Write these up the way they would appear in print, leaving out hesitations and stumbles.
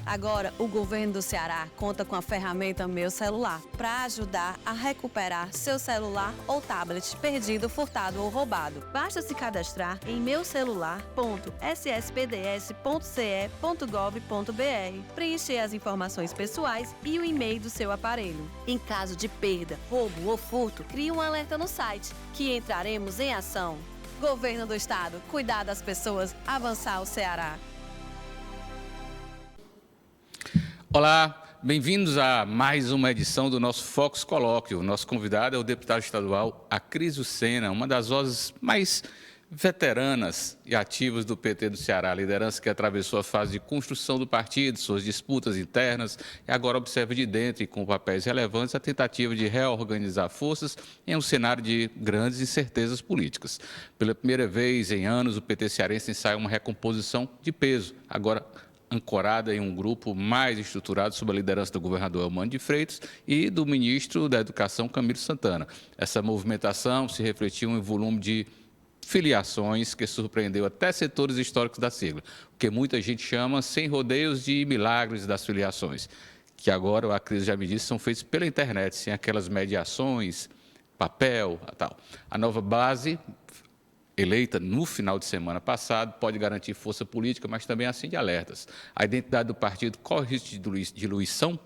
Agora, o governo do Ceará conta com a ferramenta Meu Celular para ajudar a recuperar seu celular ou tablet perdido, furtado ou roubado. Basta se cadastrar em meucelular.sspds.ce.gov.br, preencher as informações pessoais e o e-mail do seu aparelho. Em caso de perda, roubo ou furto, crie um alerta no site, que entraremos em ação. Governo do Estado, cuidar das pessoas, avançar o Ceará. Olá, bem-vindos a mais uma edição do nosso Fox Colóquio. Nosso convidado é o deputado estadual Acrisio Sena, uma das vozes mais veteranas e ativas do PT do Ceará, a liderança que atravessou a fase de construção do partido, suas disputas internas, e agora observa de dentro e com papéis relevantes a tentativa de reorganizar forças em um cenário de grandes incertezas políticas. Pela primeira vez em anos, o PT cearense ensaia uma recomposição de peso, agora ancorada em um grupo mais estruturado sob a liderança do governador Elmano de Freitas e do ministro da Educação, Camilo Santana. Essa movimentação se refletiu em volume de filiações que surpreendeu até setores históricos da sigla, o que muita gente chama sem rodeios de milagres das filiações, que agora, a Cris já me disse, são feitos pela internet, sem aquelas mediações, papel, tal. A nova base, eleita no final de semana passado, pode garantir força política, mas também acende alertas. A identidade do partido corre risco de diluição?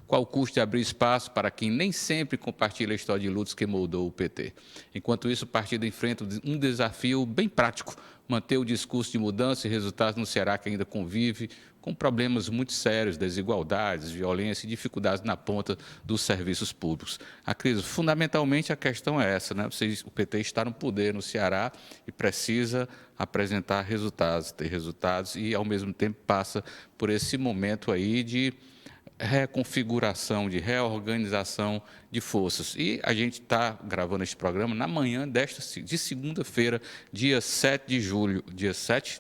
Qual o custo de abrir espaço para quem nem sempre compartilha a história de lutas que moldou o PT? Enquanto isso, o partido enfrenta um desafio bem prático, manter o discurso de mudança e resultados no Ceará, que ainda convive com problemas muito sérios, desigualdades, violência e dificuldades na ponta dos serviços públicos. A crise, fundamentalmente, a questão é essa, né? O PT está no poder no Ceará e precisa apresentar resultados, ter resultados e, ao mesmo tempo, passa por esse momento aí de reconfiguração, de reorganização de forças. E a gente está gravando este programa na manhã de segunda-feira, dia 7 de julho. Dia 7,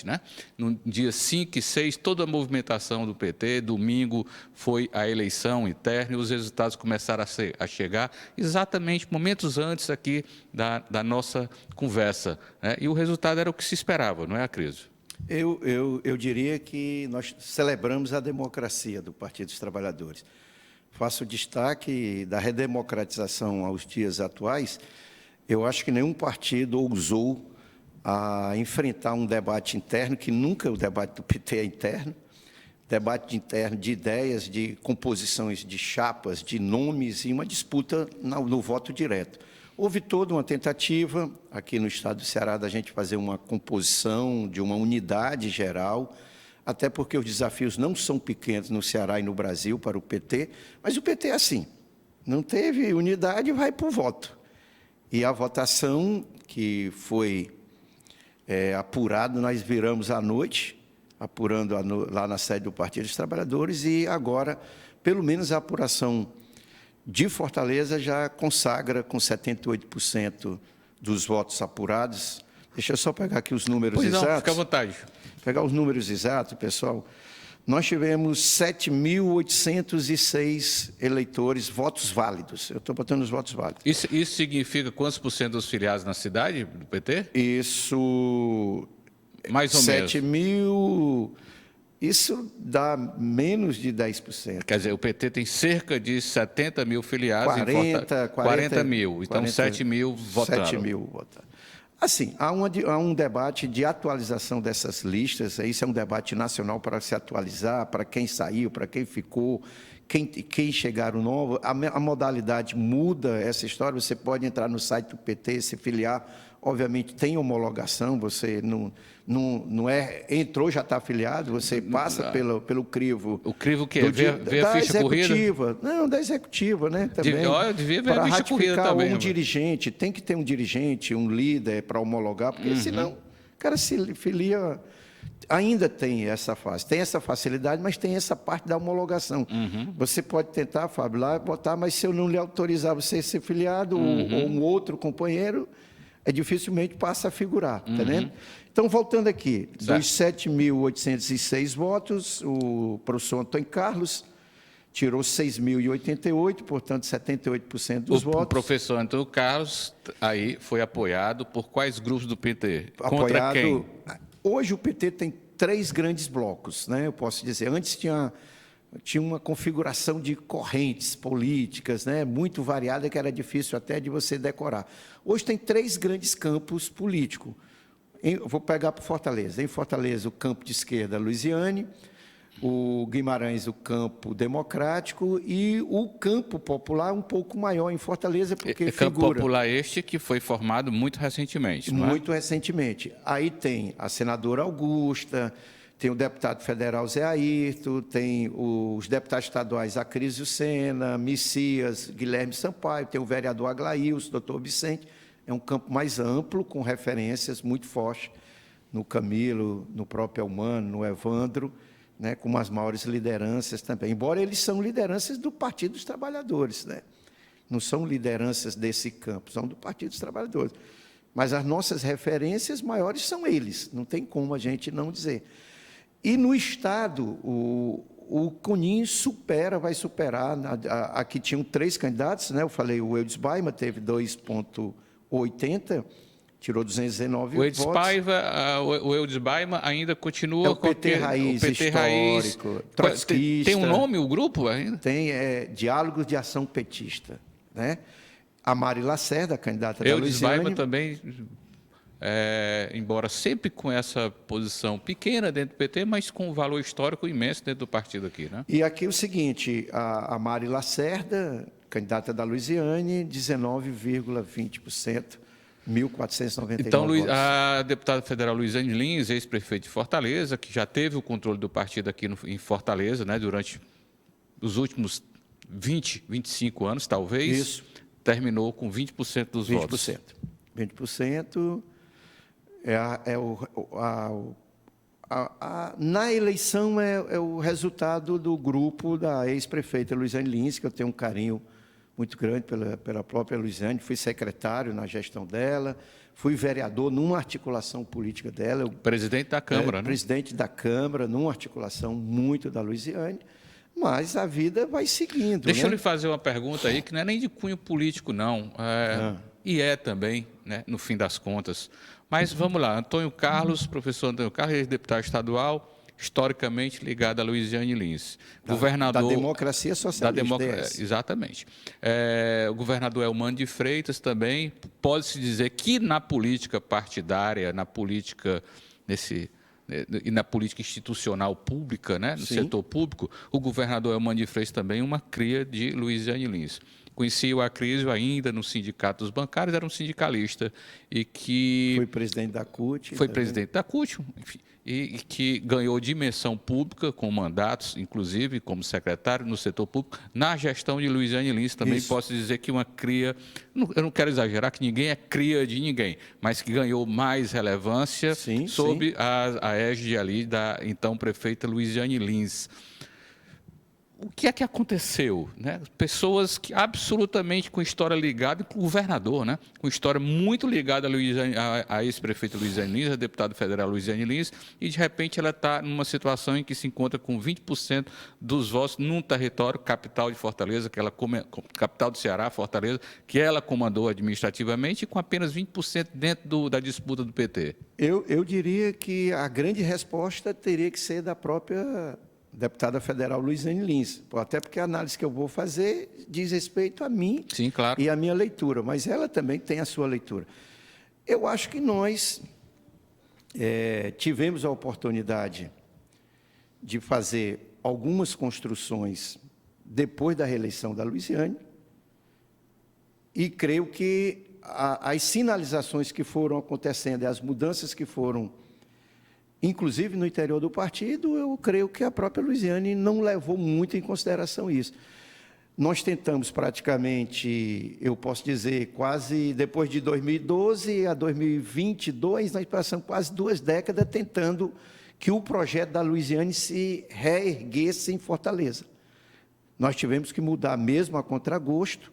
né? No dia 5 e 6, toda a movimentação do PT, domingo foi a eleição interna e os resultados começaram a chegar exatamente momentos antes aqui da nossa conversa, né? E o resultado era o que se esperava, não é, Acrisio? Eu diria que nós celebramos a democracia do Partido dos Trabalhadores. Faço destaque da redemocratização aos dias atuais. Eu acho que nenhum partido ousou a enfrentar um debate interno, que nunca o debate do PT é interno, debate interno de ideias, de composições de chapas, de nomes e uma disputa no voto direto. Houve toda uma tentativa, aqui no estado do Ceará, da gente fazer uma composição de uma unidade geral, até porque os desafios não são pequenos no Ceará e no Brasil para o PT, mas o PT é assim, não teve unidade, vai para o voto. E a votação que foi apurada, nós viramos à noite, apurando lá na sede do Partido dos Trabalhadores, e agora, pelo menos a apuração de Fortaleza já consagra com 78% dos votos apurados. Deixa eu só pegar aqui os números exatos. Não, fica à vontade. Pegar os números exatos, pessoal. Nós tivemos 7.806 eleitores, votos válidos. Eu estou botando os votos válidos. Isso significa quantos por cento dos filiados na cidade do PT? Isso... Mais ou menos. 7.000... Isso dá menos de 10%. Quer dizer, o PT tem cerca de 70 mil filiados 40 mil. Então, 7 mil votaram. 7 mil votaram. Assim, há um debate de atualização dessas listas. Isso é um debate nacional para se atualizar, para quem saiu, para quem ficou, quem chegaram novo. A modalidade muda essa história. Você pode entrar no site do PT, se filiar. Obviamente, tem homologação, você não entrou, já está afiliado, você passa pelo crivo. O crivo que é? Vê a ficha corrida? Não, da executiva, né? Também. Eu devia ver a ficha corrida também. Para dirigente, tem que ter um dirigente, um líder para homologar, porque senão o cara se filia. Ainda tem essa fase, tem essa facilidade, mas tem essa parte da homologação. Você pode tentar, Fábio, lá botar, mas se eu não lhe autorizar você a ser filiado ou um outro companheiro, dificilmente passa a figurar, tá entendendo? Então, voltando aqui, dos 7.806 votos, o professor Antônio Carlos tirou 6.088, portanto, 78% dos votos. O professor Antônio Carlos aí foi apoiado por quais grupos do PT? Contra quem? Hoje o PT tem 3 grandes blocos, né? Eu posso dizer, antes tinha uma configuração de correntes políticas, né, muito variada, que era difícil até de você decorar. Hoje tem 3 grandes campos políticos. Vou pegar para Fortaleza. Em Fortaleza, o campo de esquerda, Luiziane, o Guimarães, o campo democrático, e o campo popular um pouco maior em Fortaleza, porque campo popular este que foi formado muito recentemente, não é? Muito recentemente. Aí tem a senadora Augusta, tem o deputado federal Zé Ayrton, tem os deputados estaduais Acrísio Sena, Messias, Guilherme Sampaio, tem o vereador Aglaílson, doutor Vicente. É um campo mais amplo, com referências muito fortes no Camilo, no próprio Elmano, no Evandro, né, com as maiores lideranças também. Embora eles são lideranças do Partido dos Trabalhadores, né? Não são lideranças desse campo, são do Partido dos Trabalhadores. Mas as nossas referências maiores são eles, não tem como a gente não dizer. E no Estado, o CONIN vai superar, aqui tinham 3 candidatos, né? Eu falei, o Eudes Baima teve 2,80, tirou 219 votos. O Eudes Baima ainda continua o PT Raiz, o PT Raiz trotskista. Tem um nome o grupo ainda? Tem, Diálogos de Ação Petista, né? A Mari Lacerda, candidata da Luiziane. Eudes Baima também... embora sempre com essa posição pequena dentro do PT, mas com um valor histórico imenso dentro do partido aqui, né? E aqui o seguinte, a Mari Lacerda, candidata da Luiziane, 19,20%, 1.499 então, votos. A deputada federal Luiziane Lins, ex-prefeita de Fortaleza, que já teve o controle do partido aqui em Fortaleza, né, durante os últimos 25 anos, talvez, isso, terminou com 20% dos 20%. votos. 20%. Na eleição é o resultado do grupo da ex-prefeita Luiziane Lins, que eu tenho um carinho muito grande pela própria Luiziane, fui secretário na gestão dela, fui vereador numa articulação política dela. Presidente da Câmara, né? Presidente da Câmara, numa articulação muito da Luiziane, mas a vida vai seguindo. Deixa eu né? lhe fazer uma pergunta aí, que não é nem de cunho político, não. E é também, né, no fim das contas. Mas vamos lá, Antônio Carlos, professor Antônio Carlos, ex-deputado estadual, historicamente ligado a Luiziane Lins. Governador da democracia socialista. Exatamente. O governador Elmano de Freitas também, pode-se dizer que na política partidária, na política e na política institucional pública, né, no setor público, o governador Elmano de Freitas também é uma cria de Luiziane Lins. Conheci o Acrísio ainda no Sindicato dos Bancários, era um sindicalista e que... Foi presidente da CUT. Foi presidente da CUT, enfim, e que ganhou dimensão pública, com mandatos, inclusive, como secretário no setor público, na gestão de Luiziane Lins. Também posso dizer que uma cria... Eu não quero exagerar que ninguém é cria de ninguém, mas que ganhou mais relevância sob a égide ali da então prefeita Luiziane Lins. O que é que aconteceu? Né? Pessoas que absolutamente com história ligada, com o governador, né? Com história muito ligada à ex-prefeita Luiziane Lins, a deputada federal Luiziane Lins, e de repente ela está numa situação em que se encontra com 20% dos votos num território, capital de Fortaleza, capital do Ceará, Fortaleza, que ela comandou administrativamente, e com apenas 20% dentro da disputa do PT. Eu diria que a grande resposta teria que ser da própria deputada federal Luiziane Lins, até porque a análise que eu vou fazer diz respeito a mim e a minha leitura, mas ela também tem a sua leitura. Eu acho que nós tivemos a oportunidade de fazer algumas construções depois da reeleição da Luiziane e creio que as sinalizações que foram acontecendo, as mudanças que foram inclusive no interior do partido, eu creio que a própria Luiziane não levou muito em consideração isso. Nós tentamos praticamente, eu posso dizer, quase depois de 2012 a 2022, nós passamos quase 2 décadas tentando que o projeto da Luiziane se reerguesse em Fortaleza. Nós tivemos que mudar mesmo a contragosto.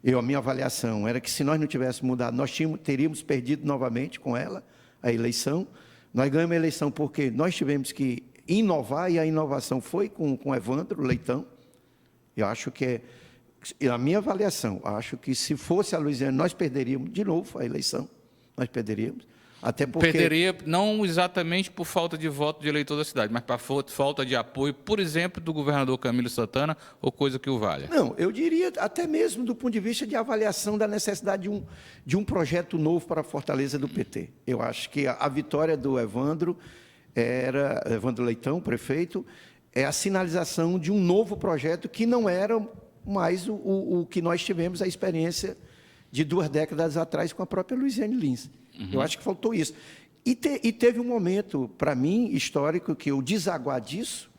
A minha avaliação era que se nós não tivéssemos mudado, nós teríamos perdido novamente com ela a eleição. Nós ganhamos a eleição porque nós tivemos que inovar, e a inovação foi com Evandro Leitão. Eu acho que a minha avaliação, acho que se fosse a Luiziane, nós perderíamos de novo a eleição, nós perderíamos. Até porque... Perderia não exatamente por falta de voto de eleitor da cidade, mas por falta de apoio, por exemplo, do governador Camilo Santana, ou coisa que o valha? Não, eu diria até mesmo do ponto de vista de avaliação da necessidade de um projeto novo para a Fortaleza do PT. Eu acho que a vitória do Evandro Leitão, prefeito, é a sinalização de um novo projeto que não era mais o que nós tivemos a experiência de 2 décadas atrás com a própria Luiziane Lins. Eu acho que faltou isso. E teve um momento, para mim, histórico, que o desaguar disso,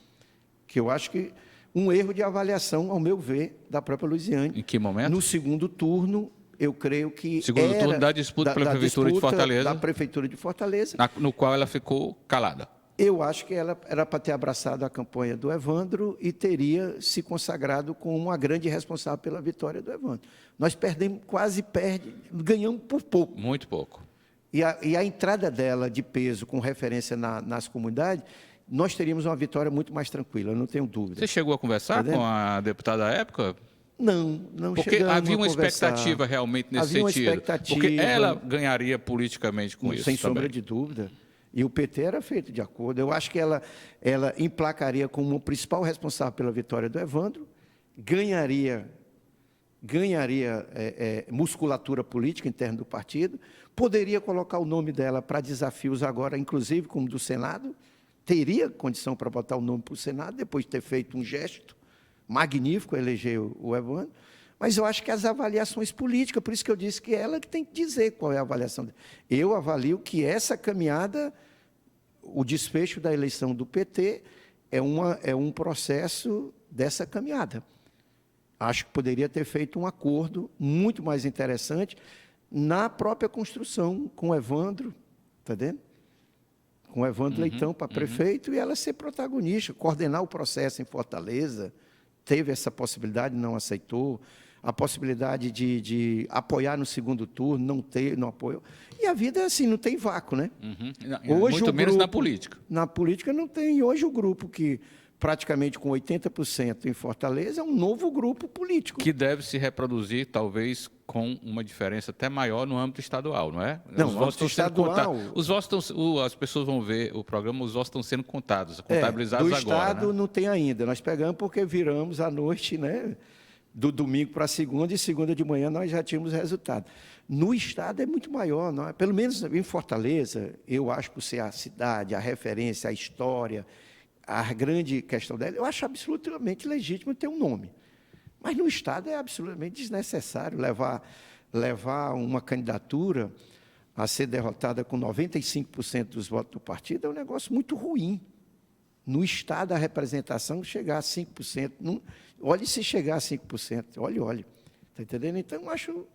que eu acho que um erro de avaliação, ao meu ver, da própria Luiziane. Em que momento? No segundo turno, eu creio que segundo turno da disputa pela Prefeitura de Fortaleza. Da Prefeitura de Fortaleza. No qual ela ficou calada. Eu acho que ela era para ter abraçado a campanha do Evandro e teria se consagrado como uma grande responsável pela vitória do Evandro. Nós perdemos, ganhamos por pouco. Muito pouco. E a entrada dela de peso com referência nas comunidades, nós teríamos uma vitória muito mais tranquila, eu não tenho dúvida. Você chegou a conversar com a deputada à época? Não Porque chegamos havia uma a conversar. expectativa realmente nesse Havia uma sentido. expectativa. Porque ela ganharia politicamente com isso sem também. sombra de dúvida. E o PT era feito de acordo. Eu acho que ela emplacaria como o principal responsável pela vitória do Evandro, ganharia musculatura política interna do partido, poderia colocar o nome dela para desafios agora, inclusive como do Senado, teria condição para botar o nome para o Senado, depois de ter feito um gesto magnífico, eleger o Evandro, mas eu acho que as avaliações políticas, por isso que eu disse que ela que tem que dizer qual é a avaliação dela. Eu avalio que essa caminhada, o desfecho da eleição do PT, é um processo dessa caminhada. Acho que poderia ter feito um acordo muito mais interessante na própria construção com o Evandro, está vendo? Com o Evandro Leitão para prefeito e ela ser protagonista, coordenar o processo em Fortaleza, teve essa possibilidade, não aceitou, a possibilidade de apoiar no segundo turno, não apoiou. E a vida é assim, não tem vácuo, né? Hoje, muito menos na política. Na política não tem. Hoje o grupo que praticamente com 80% em Fortaleza, é um novo grupo político. Que deve se reproduzir, talvez, com uma diferença até maior no âmbito estadual, não é? Não, os votos estadual... Os votos as pessoas vão ver o programa, os votos estão sendo contados, contabilizados do agora. Do Estado, né? Não tem ainda. Nós pegamos porque viramos à noite, né? Do domingo para segunda, e segunda de manhã nós já tínhamos resultado. No Estado é muito maior, não é? Pelo menos em Fortaleza, eu acho que por ser a cidade, a referência, a história, a grande questão dela, eu acho absolutamente legítimo ter um nome. Mas no Estado é absolutamente desnecessário levar uma candidatura a ser derrotada com 95% dos votos do partido, é um negócio muito ruim. No Estado, a representação chegar a 5%. Olhe se chegar a 5%. Olhe. Está entendendo? Então, eu acho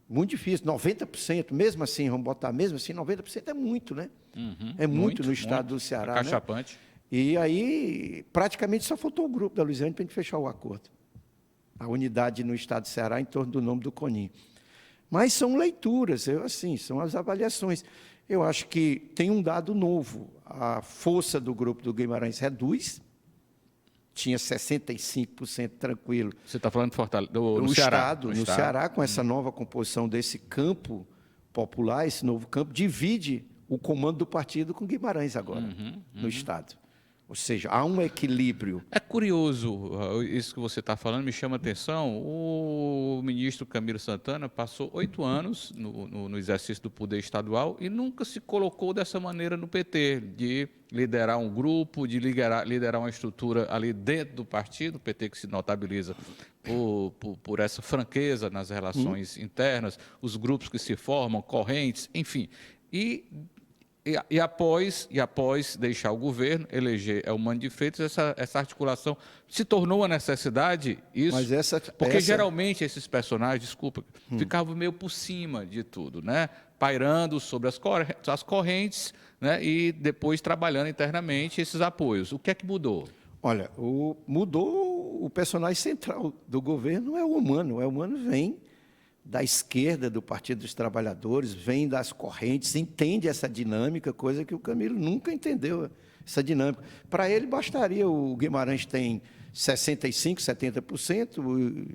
muito difícil. 90%, mesmo assim, vamos botar mesmo assim, 90% é muito, né? É muito no estado do Ceará. Acachapante. Né? E aí, praticamente, só faltou o grupo da Luiziane para a gente fechar o acordo. A unidade no estado do Ceará em torno do nome do CONIN. Mas são leituras, são as avaliações. Eu acho que tem um dado novo. A força do grupo do Guimarães reduz. Tinha 65% tranquilo. Você está falando de Fortaleza, no Ceará. No Ceará, com essa nova composição desse campo popular, esse novo campo, divide o comando do partido com Guimarães agora, no Estado. Ou seja, há um equilíbrio. É curioso, isso que você está falando me chama a atenção. O ministro Camilo Santana passou 8 anos no exercício do poder estadual e nunca se colocou dessa maneira no PT, de liderar um grupo, de liderar uma estrutura ali dentro do partido, o PT que se notabiliza por essa franqueza nas relações internas, os grupos que se formam, correntes, enfim. E após deixar o governo, eleger Eumano de Freitas, essa articulação se tornou uma necessidade, isso, porque geralmente esses personagens, ficavam meio por cima de tudo, né? Pairando sobre as correntes, né? E depois trabalhando internamente esses apoios. O que é que mudou? Olha, mudou o personagem central do governo, é o Eumano. O Eumano vem da esquerda do Partido dos Trabalhadores, vem das correntes, entende essa dinâmica, coisa que o Camilo nunca entendeu, essa dinâmica. Para ele, bastaria, o Guimarães tem 65%, 70%,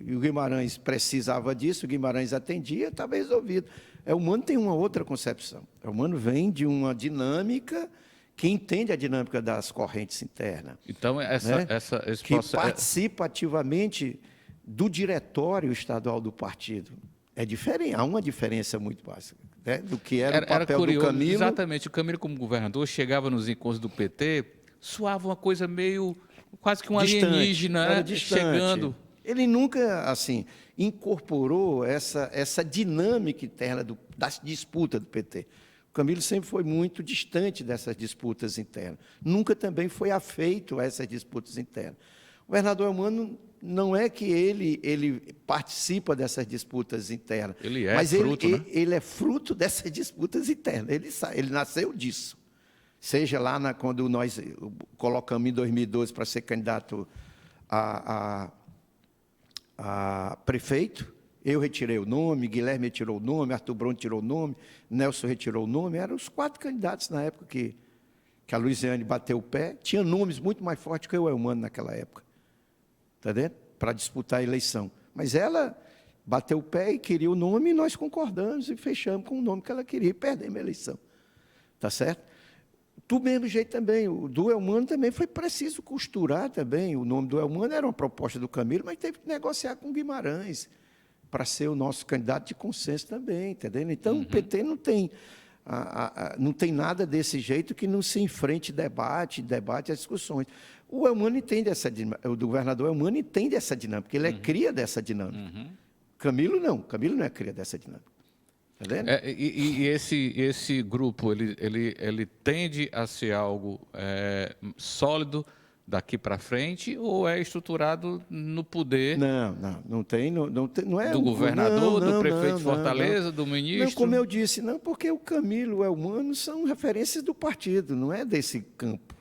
e o Guimarães precisava disso, o Guimarães atendia, estava resolvido. O Mano tem uma outra concepção. O Mano vem de uma dinâmica que entende a dinâmica das correntes internas. Então, esse que processo... participa ativamente do diretório estadual do partido. É diferente, há uma diferença muito básica, né, do que era o papel curioso, do Camilo. Exatamente, o Camilo, como governador, chegava nos encontros do PT, soava uma coisa meio, quase que um alienígena, né, chegando. Ele nunca, assim, incorporou essa dinâmica interna da disputa do PT. O Camilo sempre foi muito distante dessas disputas internas. Nunca também foi afeito a essas disputas internas. O governador Eumano não é que ele participa dessas disputas internas, mas fruto, né? ele é fruto dessas disputas internas. Ele nasceu disso. Seja lá quando nós colocamos em 2012 para ser candidato a prefeito, eu retirei o nome, Guilherme retirou o nome, Arthur Bronte tirou o nome, Nelson retirou o nome, eram os 4 candidatos na época que a Luiziane bateu o pé, tinha nomes muito mais fortes que o Eumano naquela época, tá vendo? Para disputar a eleição. Mas ela bateu o pé e queria o nome, e nós concordamos e fechamos com o nome que ela queria e perdemos a eleição. Tá certo? Do mesmo jeito também, o do Eumano também foi preciso costurar também. O nome do Eumano era uma proposta do Camilo, mas teve que negociar com o Guimarães para ser o nosso candidato de consenso também, entendeu? Então, o PT não tem, não tem nada desse jeito que não se enfrente debate as discussões. O Eumano entende essa dinâmica, o governador Eumano entende essa dinâmica, porque ele é cria dessa dinâmica. Camilo não é cria dessa dinâmica. Tá vendo? Esse grupo, ele tende a ser algo sólido daqui para frente, ou é estruturado no poder? Não tem, não é do governador, do prefeito de Fortaleza, do ministro? Não, como eu disse, não, porque o Camilo e o Eumano são referências do partido, não é desse campo.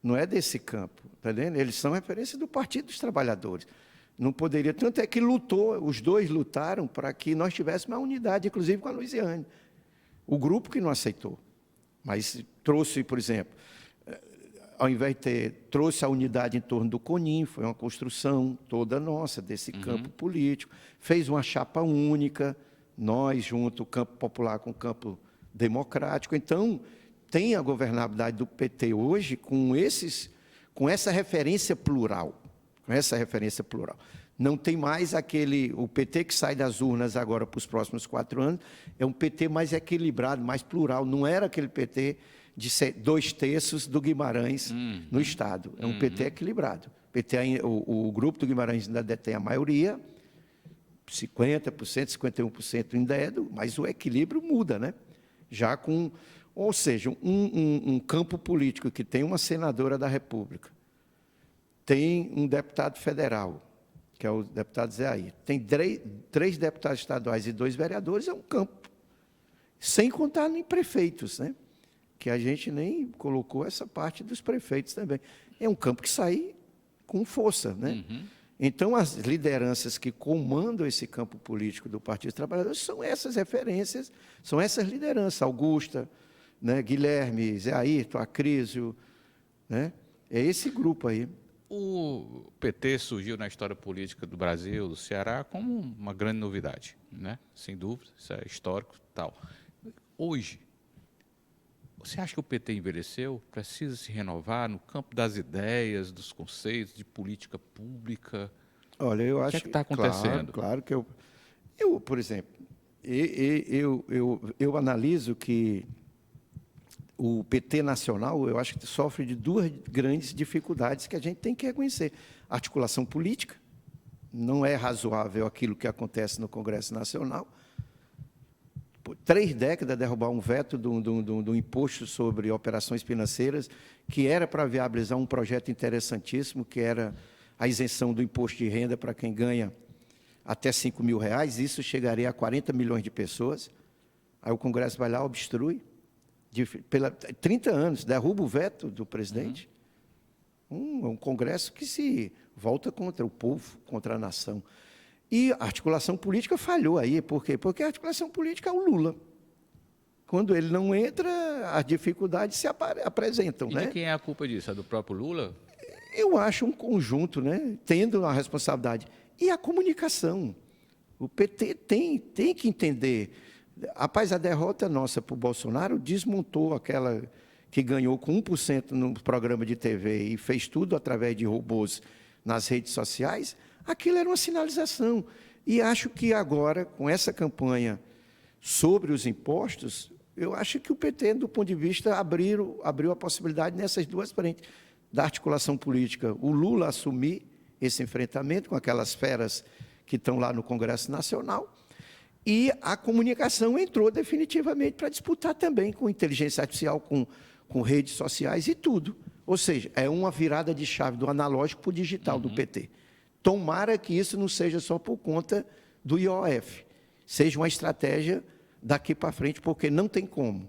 Não é desse campo, tá vendo? Eles são referências do Partido dos Trabalhadores. Não poderia, tanto é que os dois lutaram para que nós tivéssemos uma unidade, inclusive com a Luiziane. O grupo que não aceitou, mas trouxe, por exemplo, ao invés de trouxe a unidade em torno do CONIM, foi uma construção toda nossa desse campo político, fez uma chapa única, nós junto, o campo popular com o campo democrático. Então, tem a governabilidade do PT hoje com essa referência plural. Não tem mais o PT que sai das urnas agora para os próximos 4 anos, é um PT mais equilibrado, mais plural. Não era aquele PT de 2/3 do Guimarães no Estado. É um PT equilibrado. O grupo do Guimarães ainda detém a maioria, 50%, 51% ainda é, mas o equilíbrio muda, né? Ou seja, um campo político que tem uma senadora da República, tem um deputado federal, que é o deputado Zé Ayrton, tem 3 deputados estaduais e 2 vereadores, é um campo. Sem contar em prefeitos, né? Que a gente nem colocou essa parte dos prefeitos também. É um campo que sai com força, né? Então, as lideranças que comandam esse campo político do Partido dos Trabalhadores são essas referências, são essas lideranças, Augusta, né? Guilherme, Zé Ayrton, Acrísio, né? É esse grupo aí. O PT surgiu na história política do Brasil, do Ceará, como uma grande novidade, né? Sem dúvida, isso é histórico e tal. Hoje, você acha que o PT envelheceu? Precisa se renovar no campo das ideias, dos conceitos, de política pública? Olha, eu acho que está acontecendo? Claro que eu, por exemplo, eu analiso que o PT nacional, eu acho que sofre de 2 grandes dificuldades que a gente tem que reconhecer. A articulação política, não é razoável aquilo que acontece no Congresso Nacional. Por 3 décadas, derrubar um veto do imposto sobre operações financeiras, que era para viabilizar um projeto interessantíssimo, que era a isenção do imposto de renda para quem ganha até R$5.000, isso chegaria a 40 milhões de pessoas. Aí o Congresso vai lá, obstrui, pela 30 anos, derruba o veto do presidente. Um Congresso que se volta contra o povo, contra a nação. E a articulação política falhou aí. Por quê? Porque a articulação política é o Lula. Quando ele não entra, as dificuldades se apresentam. E né? de quem é a culpa disso? É do próprio Lula? Eu acho um conjunto, né? Tendo a responsabilidade. E a comunicação. O PT tem que entender. Rapaz, a derrota nossa para o Bolsonaro desmontou aquela que ganhou com 1% no programa de TV e fez tudo através de robôs nas redes sociais. Aquilo era uma sinalização. E acho que agora, com essa campanha sobre os impostos, eu acho que o PT, do ponto de vista, abriu a possibilidade nessas duas frentes da articulação política. O Lula assumir esse enfrentamento com aquelas feras que estão lá no Congresso Nacional, e a comunicação entrou definitivamente para disputar também com inteligência artificial, com redes sociais e tudo. Ou seja, é uma virada de chave do analógico para o digital do PT. Tomara que isso não seja só por conta do IOF, seja uma estratégia daqui para frente, porque não tem como.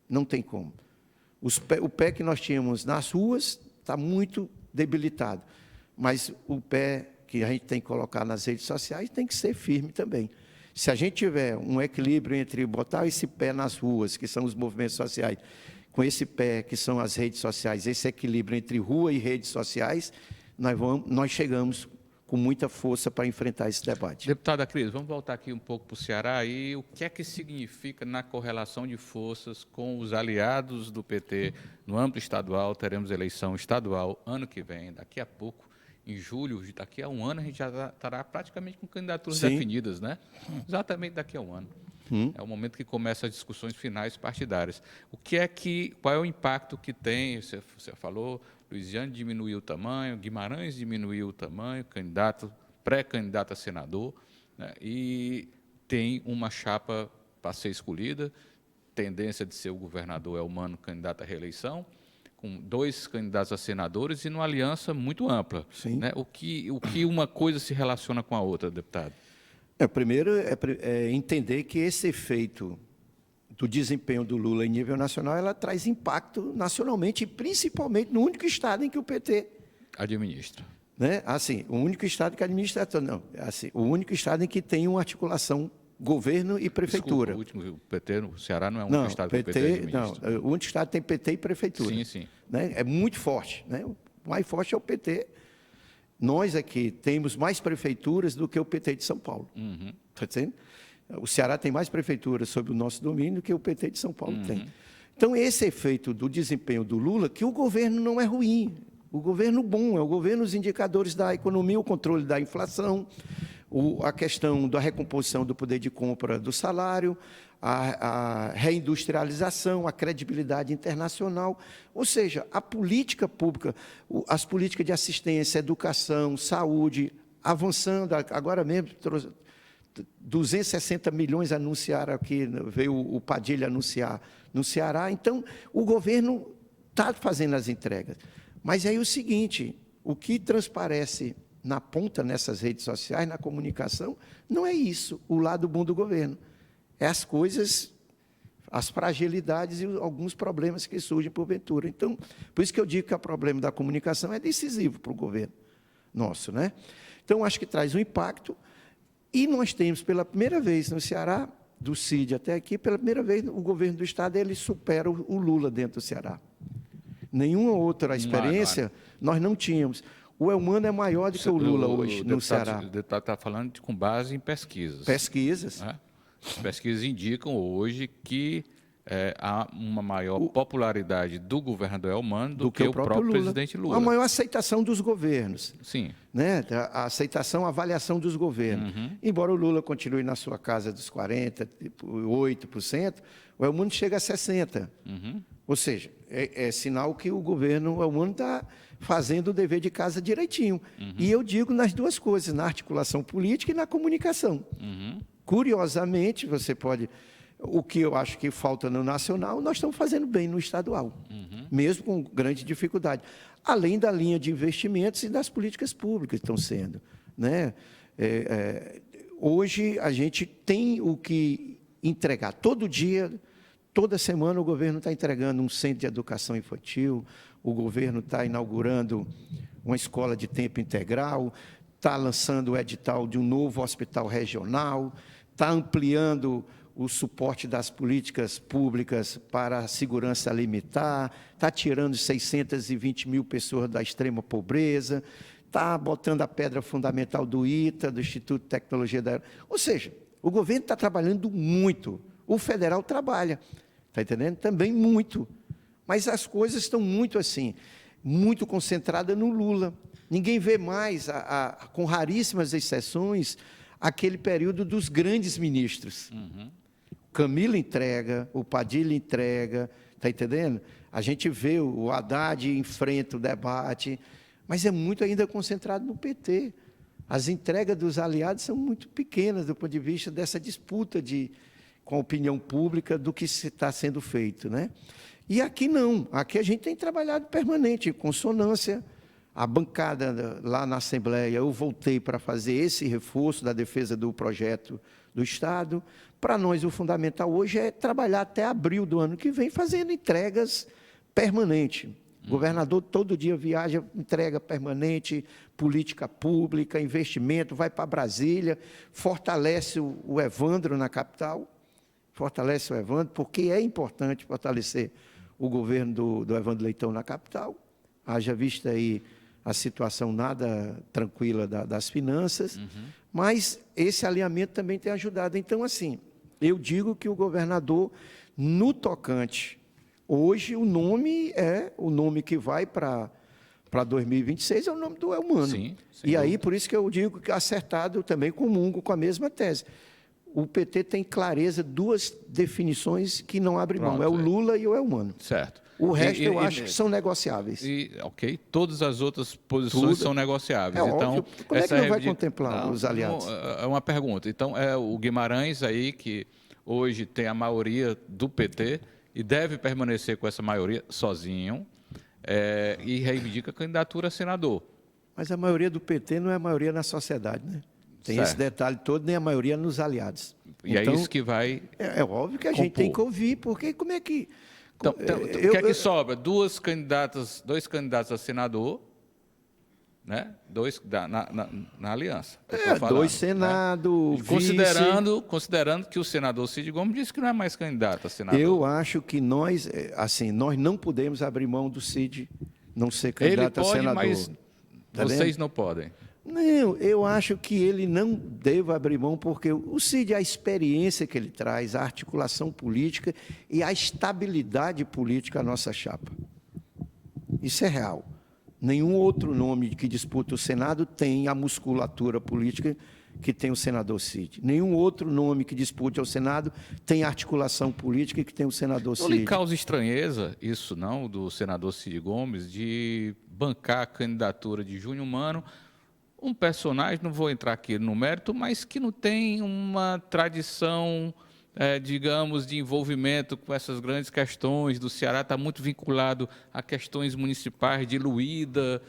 Não tem como. O pé que nós tínhamos nas ruas está muito debilitado, mas o pé que a gente tem que colocar nas redes sociais tem que ser firme também. Se a gente tiver um equilíbrio entre botar esse pé nas ruas, que são os movimentos sociais, com esse pé, que são as redes sociais, esse equilíbrio entre rua e redes sociais, nós chegamos com muita força para enfrentar esse debate. Deputada Cris, vamos voltar aqui um pouco para o Ceará. E o que é que significa na correlação de forças com os aliados do PT no âmbito estadual? Teremos eleição estadual ano que vem, daqui a pouco, em julho, daqui a um ano, a gente já estará praticamente com candidaturas definidas, né? Exatamente daqui a um ano. É o momento que começam as discussões finais partidárias. Qual é o impacto que tem? Você falou, Luiziane diminuiu o tamanho, Guimarães diminuiu o tamanho, pré-candidato a senador, né? E tem uma chapa para ser escolhida, tendência de ser o governador Elmano candidato à reeleição, com 2 candidatos a senadores e numa aliança muito ampla. Né? O que uma coisa se relaciona com a outra, deputado? Primeiro, é entender que esse efeito do desempenho do Lula em nível nacional, ela traz impacto nacionalmente, e principalmente no único estado em que o PT administra. Né? Assim, o único estado que administra, não, assim, o único estado em que tem uma articulação governo e prefeitura. Desculpa, o PT no Ceará não é o único estado que o PT administra. Não, o único estado tem PT e prefeitura. Sim, sim. Né? É muito forte. Né? O mais forte é o PT. Nós aqui temos mais prefeituras do que o PT de São Paulo. Está dizendo? O Ceará tem mais prefeituras sob o nosso domínio do que o PT de São Paulo tem. Então, esse efeito do desempenho do Lula, que o governo não é ruim, o governo bom, é o governo, os indicadores da economia, o controle da inflação, a questão da recomposição do poder de compra do salário, a reindustrialização, a credibilidade internacional, ou seja, a política pública, as políticas de assistência, educação, saúde, avançando, agora mesmo 260 milhões anunciaram aqui, veio o Padilha anunciar no Ceará. Então, o governo está fazendo as entregas. Mas aí o seguinte, o que transparece na ponta, nessas redes sociais, na comunicação, não é isso, o lado bom do governo. É as coisas, as fragilidades e alguns problemas que surgem porventura. Então, por isso que eu digo que o problema da comunicação é decisivo para o governo nosso, né? Então, acho que traz um impacto. E nós temos, pela primeira vez no Ceará, do CID até aqui, pela primeira vez o governo do Estado ele supera o Lula dentro do Ceará. Nenhuma outra experiência nós não tínhamos. O Elmano é maior do que o Lula hoje no Ceará. O deputado está falando com base em pesquisas. Pesquisas. Né? As pesquisas indicam hoje que há uma maior popularidade do governador Elmano do que o próprio Lula. Presidente Lula. A maior aceitação dos governos. Sim. Né? A aceitação, a avaliação dos governos. Embora o Lula continue na sua casa dos 40%, 8%, o Elmano chega a 60%. Ou seja, é sinal que o governo Elmano está fazendo o dever de casa direitinho. E eu digo nas duas coisas, na articulação política e na comunicação. Curiosamente, você pode... O que eu acho que falta no nacional, nós estamos fazendo bem no estadual, mesmo com grande dificuldade. Além da linha de investimentos e das políticas públicas que estão sendo. Né? Hoje, a gente tem o que entregar. Todo dia, toda semana, o governo está entregando um centro de educação infantil, o governo está inaugurando uma escola de tempo integral, está lançando o edital de um novo hospital regional, está ampliando o suporte das políticas públicas para a segurança alimentar, está tirando 620 mil pessoas da extrema pobreza, está botando a pedra fundamental do ITA, do Instituto de Tecnologia da... Ou seja, o governo está trabalhando muito, o federal trabalha, está entendendo? Também muito, mas as coisas estão muito assim, muito concentradas no Lula. Ninguém vê mais, com raríssimas exceções, aquele período dos grandes ministros. Camilo entrega, o Padilha entrega, está entendendo? A gente vê o Haddad enfrenta o debate, mas é muito ainda concentrado no PT. As entregas dos aliados são muito pequenas do ponto de vista dessa disputa com a opinião pública do que está sendo feito, né? E aqui não, aqui a gente tem trabalhado permanente, em consonância. A bancada lá na Assembleia, eu voltei para fazer esse reforço da defesa do projeto do Estado. Para nós, o fundamental hoje é trabalhar até abril do ano que vem, fazendo entregas permanentes. O governador todo dia viaja, entrega permanente, política pública, investimento, vai para Brasília, fortalece o Evandro na capital, fortalece o Evandro, porque é importante fortalecer o governo do Evandro Leitão na capital. Haja vista aí a situação nada tranquila das finanças, mas esse alinhamento também tem ajudado. Então, assim, eu digo que o governador, no tocante, hoje o nome que vai para 2026 é o nome do Elmano. Sim, e aí, por isso que eu digo que acertado também comungo com a mesma tese. O PT tem clareza, duas definições que não abrem mão, é o Lula e o Elmano. Certo. O resto eu acho que são negociáveis. Ok, todas as outras posições são negociáveis. Então, óbvio. Como é que não vai contemplar os aliados? É uma pergunta. Então, é o Guimarães aí que hoje tem a maioria do PT e deve permanecer com essa maioria sozinho e reivindica a candidatura a senador. Mas a maioria do PT não é a maioria na sociedade, né? Tem esse detalhe todo, nem a maioria nos aliados. E então, é isso que vai É óbvio que a gente tem que ouvir, porque como é que... Então, o que é que sobra? Dois candidatos a senador, né? Dois na aliança. Dois Senado, né? Considerando que o senador Cid Gomes disse que não é mais candidato a senador. Eu acho que nós não podemos abrir mão do Cid não ser candidato a senador. Ele pode, mas vocês não podem. Não, eu acho que ele não deve abrir mão, porque o Cid, a experiência que ele traz, a articulação política e a estabilidade política à nossa chapa. Isso é real. Nenhum outro nome que disputa o Senado tem a musculatura política que tem o senador Cid. Nenhum outro nome que dispute ao Senado tem a articulação política que tem o senador Cid. Não lhe causa estranheza isso, não, do senador Cid Gomes, de bancar a candidatura de Júnior Mano, um personagem, não vou entrar aqui no mérito, mas que não tem uma tradição, digamos, de envolvimento com essas grandes questões do Ceará, está muito vinculado a questões municipais, diluída.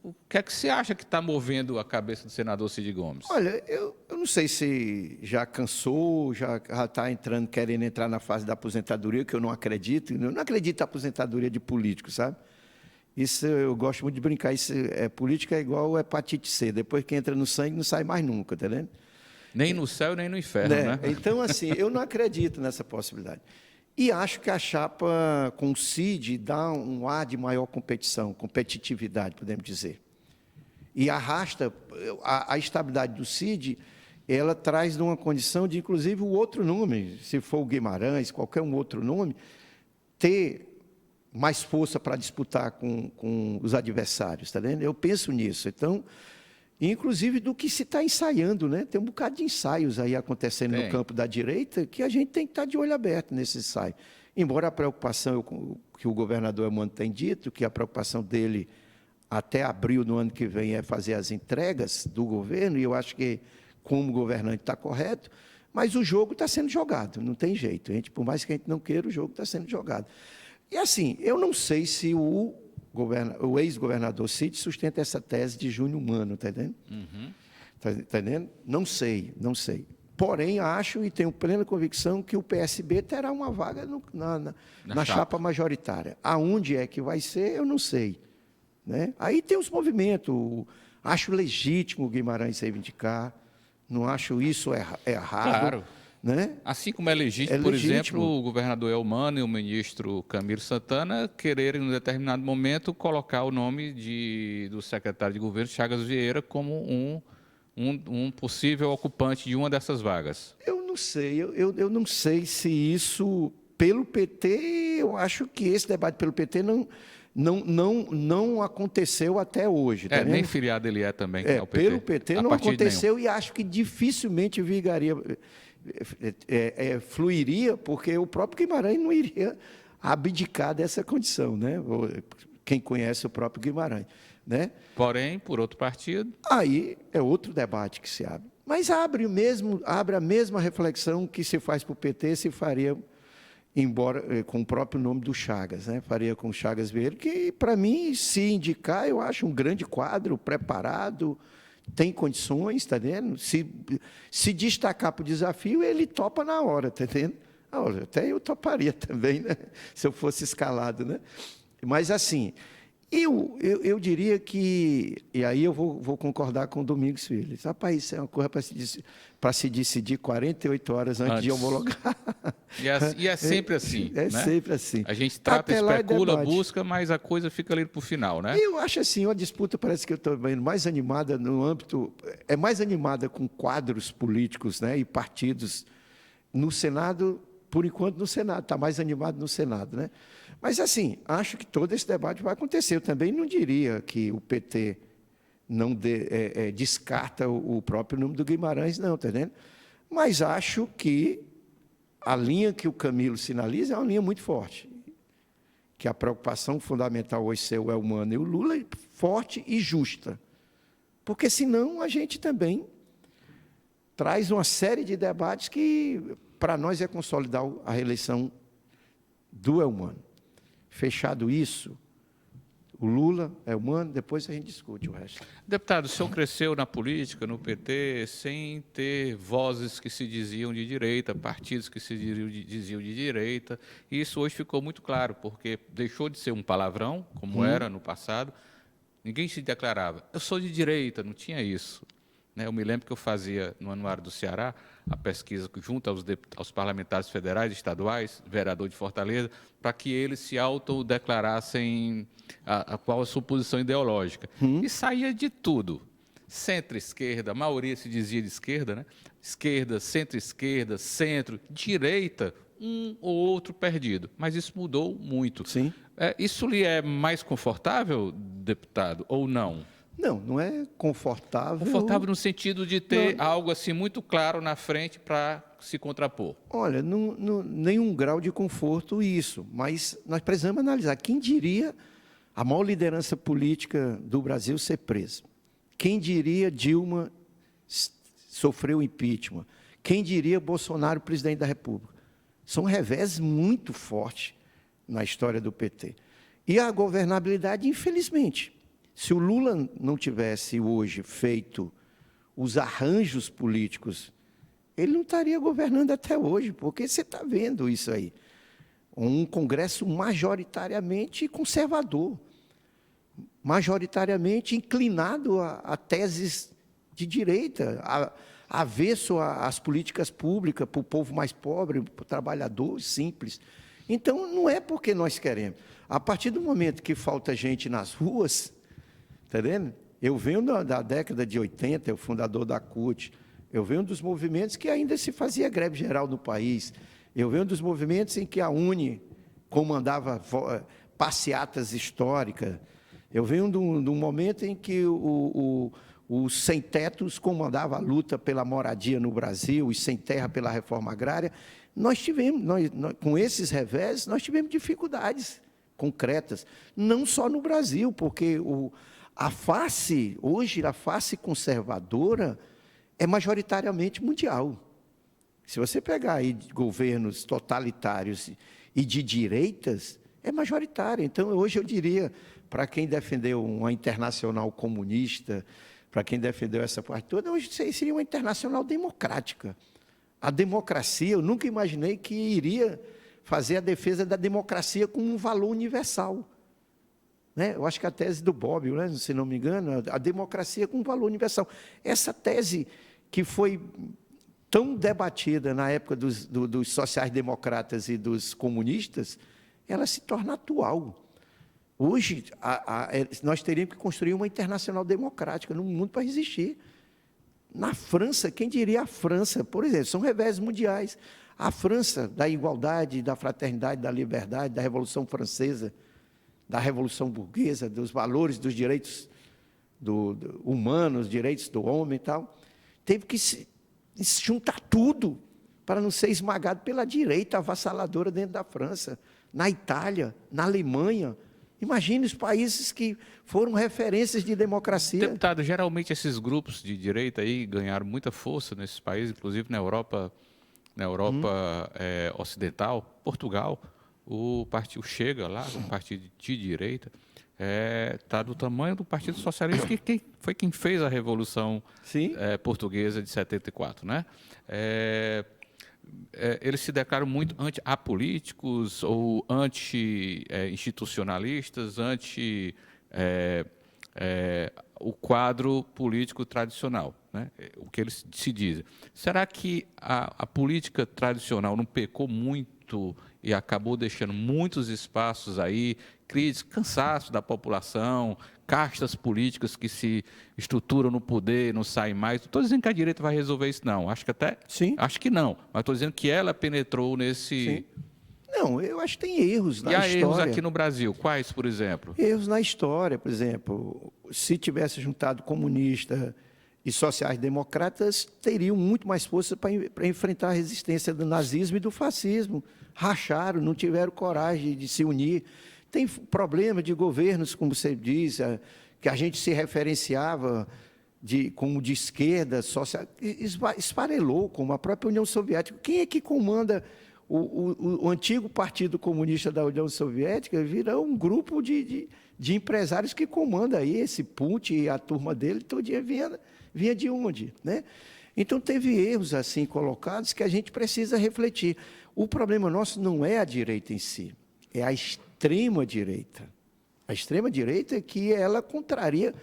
O que é que você acha que está movendo a cabeça do senador Cid Gomes? Olha, eu não sei se já cansou, já está querendo entrar na fase da aposentadoria, que eu não acredito. Eu não acredito na aposentadoria de político, sabe? Isso eu gosto muito de brincar. Isso política é igual hepatite C. Depois que entra no sangue, não sai mais nunca, tá vendo? Nem no céu, nem no inferno, né? Então, assim, eu não acredito nessa possibilidade. E acho que a chapa com o Cid dá um ar de maior competitividade, podemos dizer. E arrasta a estabilidade do Cid, ela traz uma condição de, inclusive, o outro nome, se for o Guimarães, qualquer um outro nome, ter mais força para disputar com os adversários, tá vendo? Eu penso nisso. Então, inclusive do que se está ensaiando, né? Tem um bocado de ensaios aí acontecendo no campo da direita que a gente tem que estar de olho aberto nesse ensaio. Embora a preocupação que o governador Elmano tem dito, que a preocupação dele até abril do ano que vem é fazer as entregas do governo, e eu acho que como governante está correto, mas o jogo está sendo jogado, não tem jeito. Por mais que a gente não queira, o jogo está sendo jogado. E assim, eu não sei se o ex-governador Cid sustenta essa tese de Júnior Mano, está entendendo? Está entendendo? Não sei. Porém, acho e tenho plena convicção que o PSB terá uma vaga na chapa majoritária. Aonde é que vai ser, eu não sei. Né? Aí tem os movimentos, Acho legítimo o Guimarães reivindicar, não acho isso errado. Claro. Né? Assim como é legítimo, por exemplo, o governador Elmano e o ministro Camilo Santana quererem, em um determinado momento, colocar o nome do secretário de governo, Chagas Vieira, como um possível ocupante de uma dessas vagas. Eu não sei, eu não sei se isso, pelo PT, eu acho que esse debate pelo PT não aconteceu até hoje. Tá Nem filiado ele é também ao PT. Pelo PT não aconteceu e acho que dificilmente fluiria, porque o próprio Guimarães não iria abdicar dessa condição, né? Quem conhece o próprio Guimarães, né? Porém, por outro partido... Aí é outro debate que se abre. Mas abre a mesma reflexão que se faz para o PT, se faria, embora com o próprio nome do Chagas, né? Faria com o Chagas Vieira, que, para mim, se indicar, eu acho um grande quadro, preparado, tem condições, está vendo? Se destacar para o desafio, ele topa na hora, está entendendo? Até eu toparia também, né? Se eu fosse escalado, né? Mas, assim, eu diria que... E aí eu vou concordar com o Domingos Filho. Rapaz, isso é uma coisa para se decidir 48 horas antes de homologar. E é sempre assim. É, né? Sempre assim. A gente trata, especula, busca, mas a coisa fica ali para o final, né? Eu acho assim, uma disputa parece que eu estou vendo mais animada no âmbito... É mais animada com quadros políticos, né, e partidos no Senado, por enquanto no Senado, está mais animado no Senado, né? Mas, assim, acho que todo esse debate vai acontecer. Eu também não diria que o PT não descarta o próprio nome do Guimarães, não, está entendendo? Mas acho que a linha que o Camilo sinaliza é uma linha muito forte. Que a preocupação fundamental hoje ser o Elmano e o Lula é forte e justa. Porque, senão, a gente também traz uma série de debates que, para nós, é consolidar a reeleição do Elmano. Fechado isso, o Lula é humano, depois a gente discute o resto. Deputado, o senhor cresceu na política, no PT, sem ter vozes que se diziam de direita, partidos que se diziam de direita, e isso hoje ficou muito claro, porque deixou de ser um palavrão, como era no passado, ninguém se declarava, eu sou de direita, não tinha isso. Eu me lembro que eu fazia, no Anuário do Ceará, a pesquisa junto aos parlamentares federais e estaduais, vereador de Fortaleza, para que eles se autodeclarassem qual a sua posição ideológica. E saía de tudo. Centro-esquerda, a maioria se dizia de esquerda, né? Esquerda, centro-esquerda, centro, direita, um ou outro perdido. Mas isso mudou muito. Sim. Isso lhe é mais confortável, deputado, ou não? Não é confortável. Confortável no sentido de ter algo assim muito claro na frente para se contrapor. Olha, nenhum grau de conforto isso, mas nós precisamos analisar. Quem diria a maior liderança política do Brasil ser presa? Quem diria Dilma sofreu impeachment? Quem diria Bolsonaro presidente da República? São revés muito fortes na história do PT. E a governabilidade, infelizmente... Se o Lula não tivesse hoje feito os arranjos políticos, ele não estaria governando até hoje, porque você está vendo isso aí. Um Congresso majoritariamente conservador, majoritariamente inclinado a teses de direita, avesso às políticas públicas para o povo mais pobre, para o trabalhador simples. Então, não é porque nós queremos. A partir do momento que falta gente nas ruas... Está vendo? Eu venho da década de 80, o fundador da CUT. Eu venho dos movimentos que ainda se fazia greve geral no país. Eu venho dos movimentos em que a UNE comandava passeatas históricas. Eu venho de um momento em que os sem-tetos comandava a luta pela moradia no Brasil, os sem-terra pela reforma agrária. Nós tivemos, com esses revés, nós tivemos dificuldades concretas. Não só no Brasil, porque... Hoje, a face conservadora é majoritariamente mundial. Se você pegar aí governos totalitários e de direitas, é majoritária. Então, hoje eu diria, para quem defendeu uma internacional comunista, para quem defendeu essa parte toda, hoje seria uma internacional democrática. A democracia, eu nunca imaginei que iria fazer a defesa da democracia como um valor universal. né? Eu acho que a tese do Bobbio, né? Se não me engano, a democracia com valor universal. Essa tese que foi tão debatida na época dos sociais-democratas e dos comunistas, ela se torna atual. Hoje, nós teríamos que construir uma internacional democrática no mundo para existir. Na França, quem diria a França, por exemplo, são reveses mundiais. A França da igualdade, da fraternidade, da liberdade, da Revolução Francesa, da Revolução Burguesa, dos valores, dos direitos humanos, direitos do homem e tal, teve que se juntar tudo para não ser esmagado pela direita avassaladora dentro da França, na Itália, na Alemanha. Imagine os países que foram referências de democracia. Deputado, geralmente esses grupos de direita aí ganharam muita força nesses países, inclusive na Europa ocidental, Portugal, o partido Chega lá, um partido de direita, está do tamanho do Partido Socialista, que foi quem fez a Revolução Portuguesa de 74, né? Eles se declaram muito anti-apolíticos ou anti-institucionalistas, o quadro político tradicional, né? O que eles se dizem. Será que a política tradicional não pecou muito e acabou deixando muitos espaços aí, críticos, cansaço da população, castas políticas que se estruturam no poder, não saem mais? Não estou dizendo que a direita vai resolver isso, não. Acho que não, mas estou dizendo que ela penetrou nesse... Sim. Não, eu acho que tem erros na história. E há erros aqui no Brasil. Quais, por exemplo? Erros na história, por exemplo. Se tivesse juntado comunista e sociais-democratas, teriam muito mais força para enfrentar a resistência do nazismo e do fascismo. Racharam, não tiveram coragem de se unir. Tem problema de governos, como você diz, que a gente se referenciava como de esquerda, social, esfarelou, como a própria União Soviética. Quem é que comanda o antigo Partido Comunista da União Soviética? Virou um grupo de empresários que comanda aí, esse Putin e a turma dele, todo dia vinha de onde, né? Então, teve erros assim colocados que a gente precisa refletir. O problema nosso não é a direita em si, é a extrema-direita. A extrema-direita é que ela contraria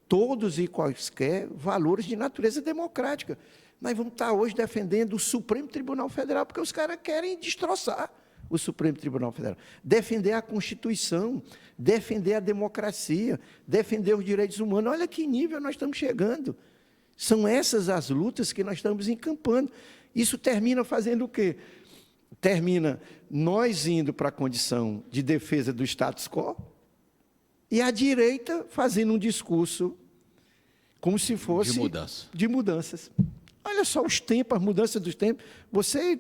todos e quaisquer valores de natureza democrática. Nós vamos estar hoje defendendo o Supremo Tribunal Federal, porque os caras querem destroçar o Supremo Tribunal Federal. Defender a Constituição, defender a democracia, defender os direitos humanos. Olha que nível nós estamos chegando. São essas as lutas que nós estamos encampando. Isso termina fazendo o quê? Termina nós indo para a condição de defesa do status quo e a direita fazendo um discurso como se fosse de mudanças. Olha só os tempos, as mudanças dos tempos. Você,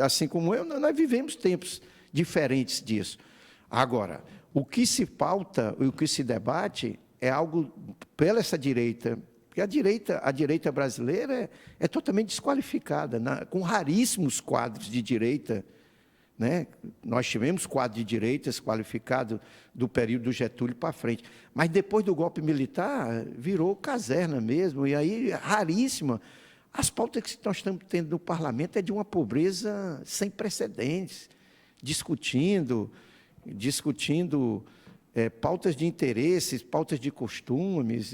assim como eu, nós vivemos tempos diferentes disso. Agora, o que se pauta, o que se debate é algo pela essa direita, porque a direita brasileira é totalmente desqualificada, com raríssimos quadros de direita, né? Nós tivemos quadro de direitas qualificado do período do Getúlio para frente, mas depois do golpe militar virou caserna mesmo, e aí raríssima. As pautas que nós estamos tendo no parlamento é de uma pobreza sem precedentes, discutindo pautas de interesses, pautas de costumes.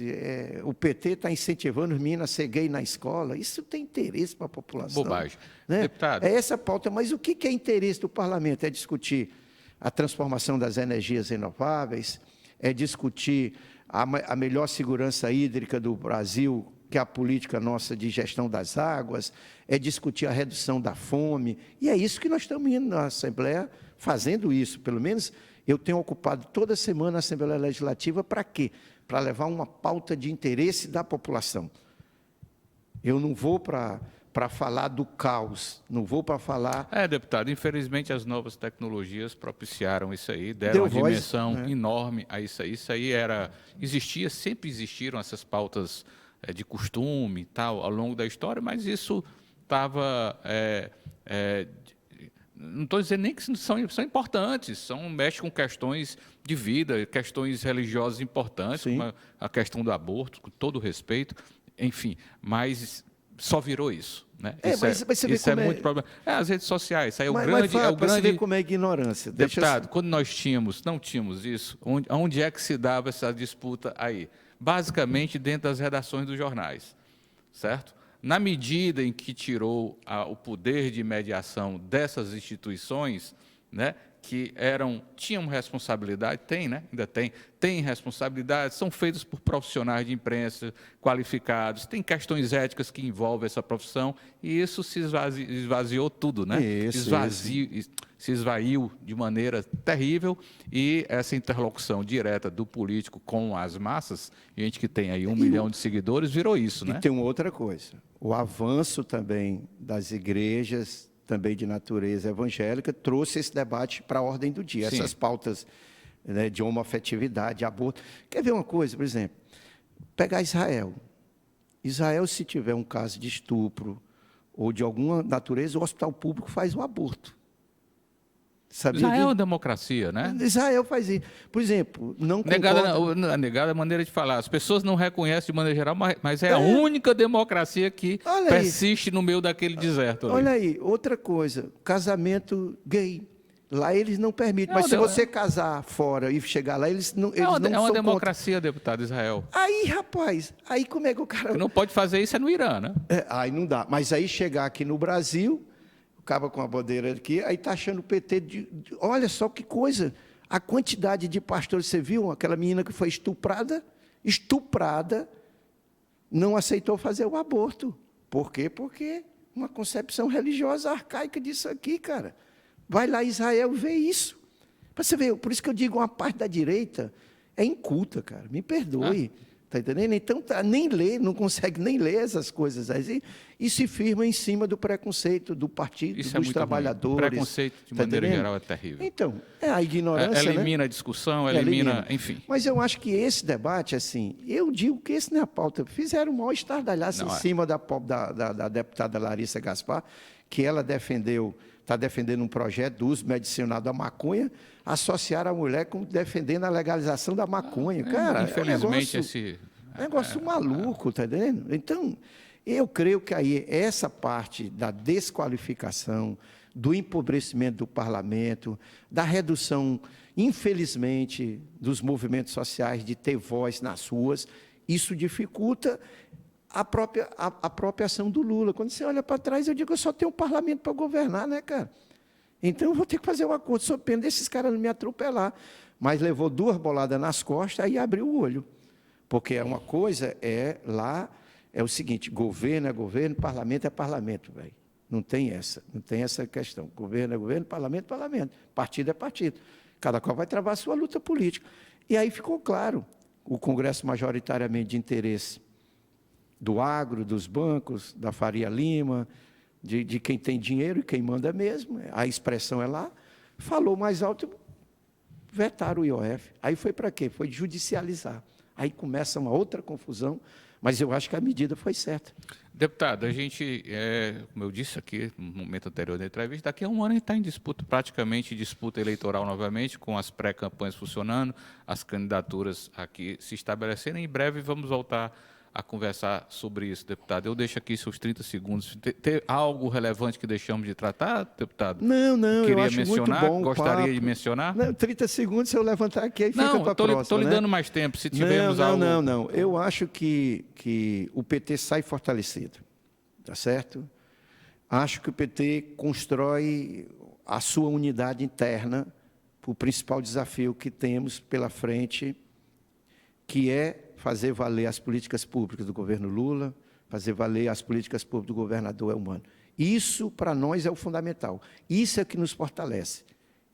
O PT está incentivando os meninos a ser gay na escola. Isso tem interesse para a população. Bobagem. Né? Deputado. É essa pauta, mas o que é interesse do parlamento? É discutir a transformação das energias renováveis, é discutir a melhor segurança hídrica do Brasil, que é a política nossa de gestão das águas, é discutir a redução da fome, e é isso que nós estamos indo na Assembleia, fazendo isso. Pelo menos eu tenho ocupado toda semana a Assembleia Legislativa para quê? Para levar uma pauta de interesse da população. Eu não vou para falar do caos, não vou para falar... deputado, infelizmente as novas tecnologias propiciaram isso aí, deram uma dimensão enorme a isso aí. Isso aí sempre existiram essas pautas de costume e tal, ao longo da história, mas isso estava... não estou dizendo nem que são importantes, mexe com questões de vida, questões religiosas importantes, como a questão do aborto, com todo respeito, enfim, mas só virou isso. Né? Mas você vê isso como é muito problema. As redes sociais, isso aí é o grande... Você vê como é ignorância. Deputado, quando nós não tínhamos isso, onde é que se dava essa disputa aí? Basicamente dentro das redações dos jornais, certo? Na medida em que tirou o poder de mediação dessas instituições, né, que tinham responsabilidade, né, ainda tem responsabilidade, são feitos por profissionais de imprensa qualificados, tem questões éticas que envolvem essa profissão, e isso se esvaziou tudo, né? Se esvaiu de maneira terrível, e essa interlocução direta do político com as massas, gente que tem aí 1 milhão de seguidores, virou isso, né? E tem uma outra coisa, o avanço também das igrejas, também de natureza evangélica, trouxe esse debate para a ordem do dia, essas pautas, né, de homoafetividade, aborto. Quer ver uma coisa, por exemplo? Pegar Israel. Israel, se tiver um caso de estupro ou de alguma natureza, o hospital público faz o aborto. Israel é uma democracia, né? Israel faz isso. Por exemplo, não negada a maneira de falar. As pessoas não reconhecem de maneira geral, mas é a única democracia que persiste no meio daquele deserto. Olha aí, outra coisa, casamento gay. Lá eles não permitem, mas se você casar fora e chegar lá, eles não são É uma democracia, deputado Israel. Aí, rapaz, aí como é que o cara... Não pode fazer isso no Irã, né? Aí não dá. Mas aí chegar aqui no Brasil... acaba com a bandeira aqui, aí está achando o PT olha só que coisa, a quantidade de pastores, você viu aquela menina que foi estuprada, não aceitou fazer o aborto. Por quê? Porque uma concepção religiosa arcaica disso aqui, cara. Vai lá Israel ver isso. Para você ver, por isso que eu digo, uma parte da direita é inculta, cara, me perdoe. Está entendendo? Então, nem lê, não consegue nem ler essas coisas aí, e se firma em cima do preconceito do partido, dos trabalhadores. O preconceito, de maneira geral, é terrível. Então, a ignorância... Elimina a discussão, elimina, enfim. Mas eu acho que esse debate, assim, eu digo que esse não é a pauta. Fizeram um maior estardalhaço em cima da deputada Larissa Gaspar, que ela está defendendo um projeto do uso medicinal da maconha, associar a mulher como defendendo a legalização da maconha. Cara, infelizmente, negócio maluco, está entendendo? Então, eu creio que aí essa parte da desqualificação, do empobrecimento do parlamento, da redução, infelizmente, dos movimentos sociais de ter voz nas ruas, isso dificulta a própria ação do Lula. Quando você olha para trás, eu digo, eu só tenho um parlamento para governar, né, cara? Então, eu vou ter que fazer um acordo, sob pena desses caras não me atropelar. Mas levou 2 boladas nas costas, aí abriu o olho. Porque uma coisa é o seguinte, governo é governo, parlamento é parlamento, velho. Não tem essa questão. Governo é governo, parlamento é parlamento. Partido é partido. Cada qual vai travar a sua luta política. E aí ficou claro, o Congresso majoritariamente de interesse do agro, dos bancos, da Faria Lima, de quem tem dinheiro e quem manda mesmo, a expressão é lá, falou mais alto, vetaram o IOF. Aí foi para quê? Foi judicializar. Aí começa uma outra confusão, mas eu acho que a medida foi certa. Deputado, a gente, como eu disse aqui no momento anterior da entrevista, daqui a um ano a gente está em disputa, praticamente disputa eleitoral novamente, com as pré-campanhas funcionando, as candidaturas aqui se estabelecendo. Em breve vamos voltar a conversar sobre isso, deputado. Eu deixo aqui seus 30 segundos. Tem algo relevante que deixamos de tratar, deputado? Não, queria eu acho mencionar, muito bom. Gostaria papo. de mencionar? Não, 30 segundos, se eu levantar aqui, aí fica para a próxima. Estou lhe dando mais tempo, se tivermos algo... Não. Eu acho que o PT sai fortalecido, tá certo? Acho que o PT constrói a sua unidade interna para o principal desafio que temos pela frente, que é fazer valer as políticas públicas do governo Lula, fazer valer as políticas públicas do governador Elmano. Isso, para nós, é o fundamental. Isso é que nos fortalece.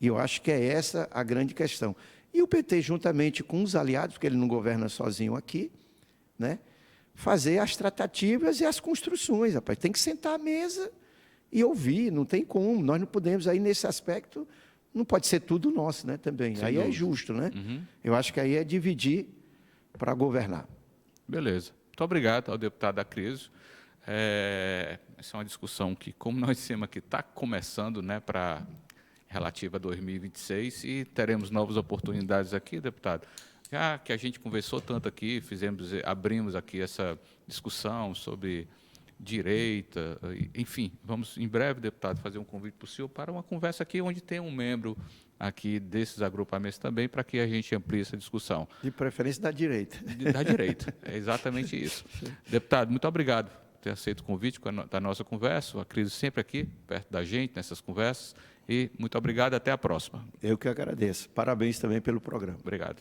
E eu acho que é essa a grande questão. E o PT, juntamente com os aliados, porque ele não governa sozinho aqui, né, fazer as tratativas e as construções. Rapaz. Tem que sentar à mesa e ouvir, não tem como. Nós não podemos, aí nesse aspecto, não pode ser tudo nosso, né, também. Sem aí dúvida. É justo, né? Uhum. Eu acho que aí é dividir para governar. Beleza. Muito obrigado ao deputado Acrisio. Essa é uma discussão que, como nós dissemos aqui, está começando, né, relativa a 2026, e teremos novas oportunidades aqui, deputado. Já que a gente conversou tanto aqui, abrimos aqui essa discussão sobre direita, enfim, vamos em breve, deputado, fazer um convite para o senhor para uma conversa aqui onde tem um membro aqui desses agrupamentos também, para que a gente amplie essa discussão. De preferência da direita. Da direita, é exatamente isso. Deputado, muito obrigado por ter aceito o convite da nossa conversa, a crise sempre aqui, perto da gente, nessas conversas, e muito obrigado, até a próxima. Eu que agradeço. Parabéns também pelo programa. Obrigado.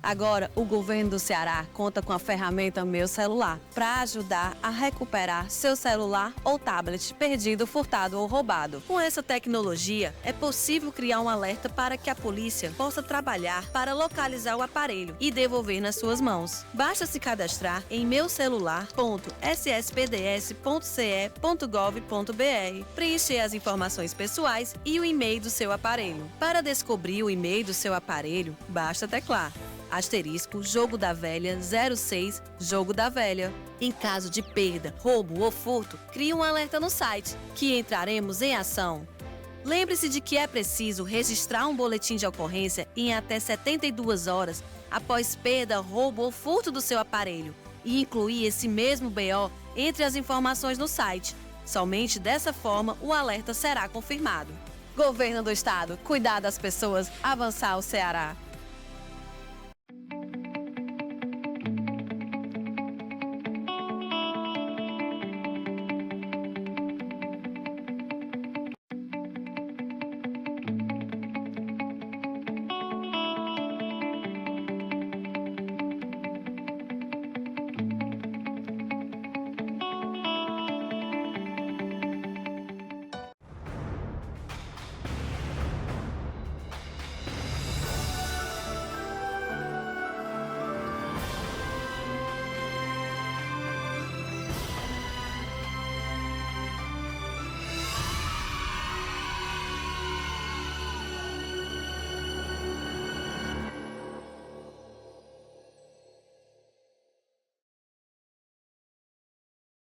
Agora, o governo do Ceará conta com a ferramenta Meu Celular para ajudar a recuperar seu celular ou tablet perdido, furtado ou roubado. Com essa tecnologia, é possível criar um alerta para que a polícia possa trabalhar para localizar o aparelho e devolver nas suas mãos. Basta se cadastrar em meucelular.sspds.ce.gov.br, preencher as informações pessoais e o e-mail do seu aparelho. Para descobrir o e-mail do seu aparelho, basta teclar * Jogo da Velha 06 Jogo da Velha. Em caso de perda, roubo ou furto, crie um alerta no site, que entraremos em ação. Lembre-se de que é preciso registrar um boletim de ocorrência em até 72 horas após perda, roubo ou furto do seu aparelho e incluir esse mesmo BO entre as informações no site. Somente dessa forma o alerta será confirmado. Governo do Estado, cuidar das pessoas, avançar o Ceará.